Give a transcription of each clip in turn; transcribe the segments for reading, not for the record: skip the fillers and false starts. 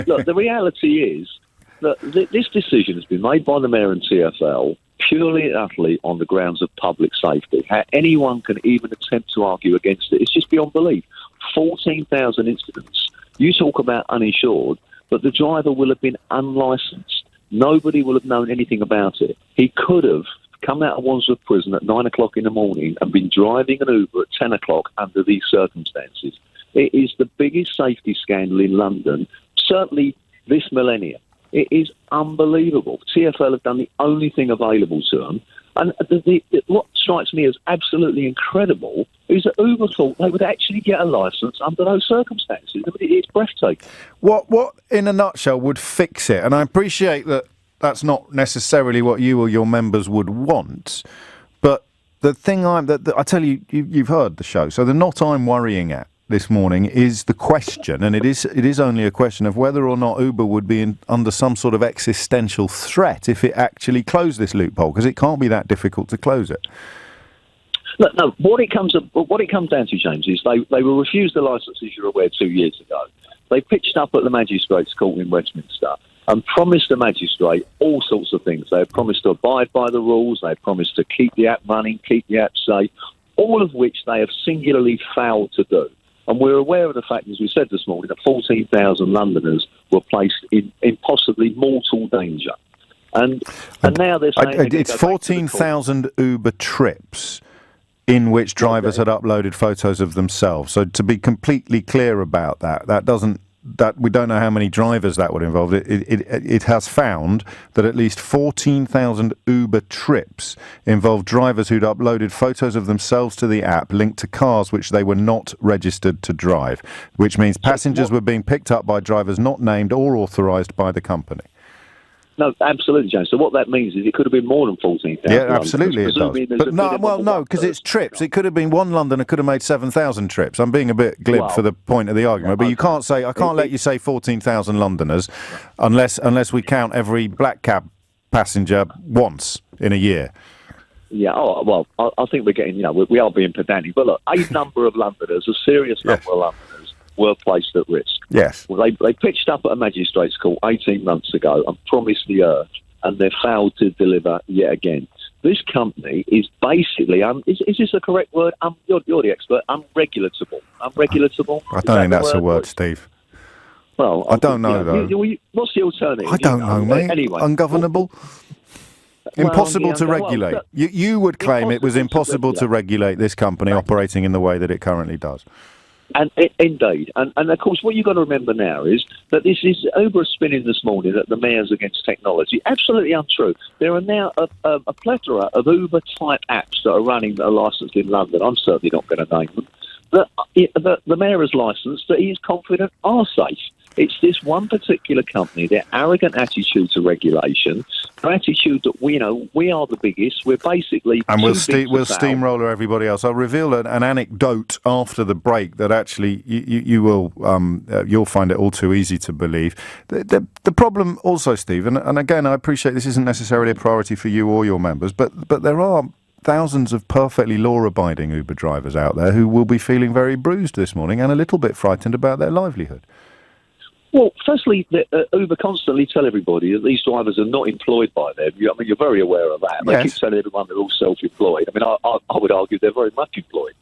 look, the reality is that this decision has been made by the Mayor and TfL purely and utterly on the grounds of public safety. How anyone can even attempt to argue against it, it's just beyond belief. 14,000 incidents. You talk about uninsured, but the driver will have been unlicensed. Nobody will have known anything about it. He could have come out of Wandsworth Prison at 9 o'clock in the morning and been driving an Uber at 10 o'clock under these circumstances. It is the biggest safety scandal in London, certainly this millennium. It is unbelievable. TfL have done the only thing available to them. And what strikes me as absolutely incredible is that Uber thought they would actually get a licence under those circumstances. I mean, it's breathtaking. What, in a nutshell, would fix it? And I appreciate that that's not necessarily what you or your members would want, but the thing I tell you, you've heard the show, so the knot I'm worrying at this morning is the question, and it is only a question of whether or not Uber would be under some sort of existential threat if it actually closed this loophole, because it can't be that difficult to close it. Look, no, what it comes down to, James, is they were refused the licence, as you're aware, 2 years ago. They pitched up at the Magistrates' Court in Westminster and promised the magistrate all sorts of things. They had promised to abide by the rules, they had promised to keep the app running, keep the app safe, all of which they have singularly failed to do. And we're aware of the fact, as we said this morning, that 14,000 Londoners were placed in possibly mortal danger. And now they're saying... It's 14,000 Uber trips in which drivers had uploaded photos of themselves. So to be completely clear about that we don't know how many drivers that would involve. It has found that at least 14,000 Uber trips involved drivers who'd uploaded photos of themselves to the app linked to cars which they were not registered to drive, which means passengers were being picked up by drivers not named or authorised by the company. No, absolutely, James. So what that means is it could have been more than 14,000. Yeah, absolutely it does. But no, because it's trips. It could have been one Londoner could have made 7,000 trips. I'm being a bit glib for the point of the argument, but you can't say, I can't let you say 14,000 Londoners unless we count every black cab passenger once in a year. Yeah, well, I think we're getting, we are being pedantic. But look, a number of Londoners, a serious number of Londoners, were placed at risk. Yes. Well, they pitched up at a magistrate's court 18 months ago and promised the earth, and they've failed to deliver yet again. This company is basically, is this a correct word? You're the expert. Unregulatable. Unregulatable? I don't think that's a word, Steve. Well, I don't know, though. What's the alternative? I don't know, mate. Anyway. Ungovernable? Impossible to regulate. You would claim it was impossible to regulate this company operating in the way that it currently does. And indeed, and of course, what you've got to remember now is that this is Uber spinning this morning that the mayor's against technology. Absolutely untrue. There are now a plethora of Uber-type apps that are running that are licensed in London. I'm certainly not going to name them. That the mayor has licensed that he is confident are safe. It's this one particular company, their arrogant attitude to regulation, their attitude that we are the biggest. We're basically we'll steamroller everybody else. I'll reveal an anecdote after the break that actually you'll find it all too easy to believe. The problem also, Steve, and again, I appreciate this isn't necessarily a priority for you or your members, but there are thousands of perfectly law-abiding Uber drivers out there who will be feeling very bruised this morning and a little bit frightened about their livelihood. Well, firstly, Uber constantly tell everybody that these drivers are not employed by them. You're very aware of that. They keep telling everyone they're all self-employed. I mean, I would argue they're very much employed.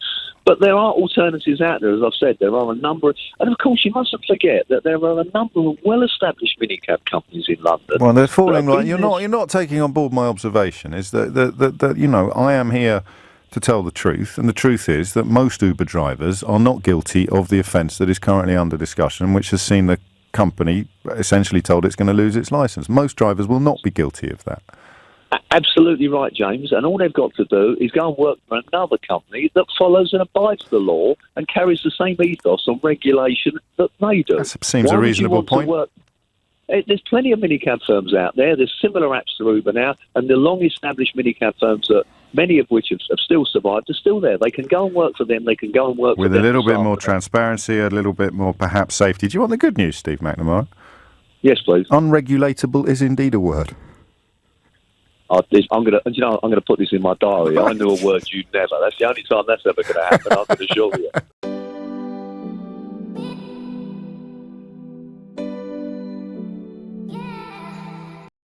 But there are alternatives out there, as I've said. There are a number of... And, of course, you mustn't forget that there are a number of well-established minicab companies in London. Well, they're falling like... You're not taking on board my observation, is that I am here to tell the truth, and the truth is that most Uber drivers are not guilty of the offence that is currently under discussion, which has seen the company essentially told it's going to lose its licence. Most drivers will not be guilty of that. Absolutely right, James. And all they've got to do is go and work for another company that follows and abides the law and carries the same ethos on regulation that they do. That seems a reasonable point. There's plenty of minicab firms out there. There's similar apps to Uber now, and the long-established minicab firms, that many of which have still survived, are still there. They can go and work for them. They can go and work with for them. With a little bit more transparency, a little bit more, perhaps, safety. Do you want the good news, Steve McNamara? Yes, please. Unregulatable is indeed a word. I'm going to put this in my diary. I knew a word you'd never. That's the only time that's ever going to happen, I can assure you.